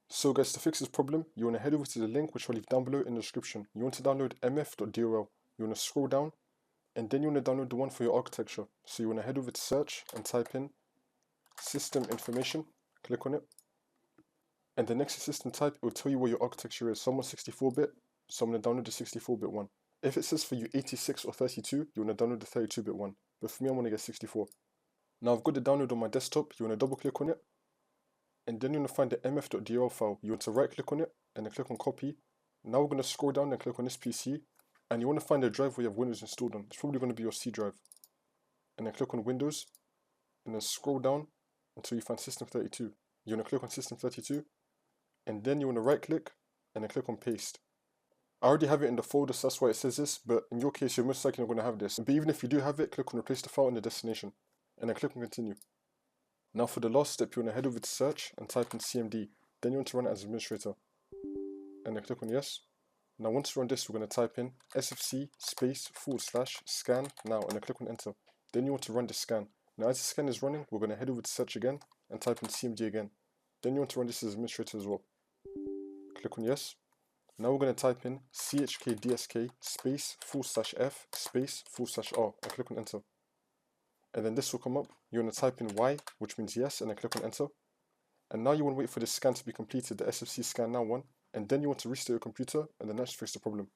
So guys, to fix this problem, you want to head over to the link which I'll leave down below in the description. You want to download mf.dll. You want to scroll down, and then you want to download the one for your architecture. So you want to head over to search and type in system information, click on it, and the next system type, it will tell you what your architecture is. Some are 64-bit, so I'm going to download the 64-bit one. If it says for you 86 or 32, you want to download the 32-bit one, but for me I want to get 64. Now I've got the download on my desktop. You want to double click on it, and then you want to find the mf.dll file. You want to right click on it and then click on copy. Now we're going to scroll down and click on this PC, and you want to find the drive where you have Windows installed on. It's probably going to be your C drive, and then click on Windows and then scroll down until you find System 32. You want to click on System 32, and then you want to right click and then click on paste. I already have it in the folder, so that's why it says this, but in your case you're most likely not going to have this. But even if you do have it, click on replace the file in the destination and then click on continue. Now for the last step, you want to head over to search and type in CMD. Then you want to run it as administrator and then click on yes. Now once you run this, we're going to type in sfc /scan now and then click on enter. Then you want to run the scan. Now as the scan is running, we're going to head over to search again and type in CMD again. Then you want to run this as administrator as well. Click on yes. Now we're going to type in chkdsk /f /r and click on enter. And then this will come up. You want to type in Y, which means yes, and then click on enter. And now you want to wait for the scan to be completed, the SFC scan now one, and then you want to restart your computer, and then that should fix the problem.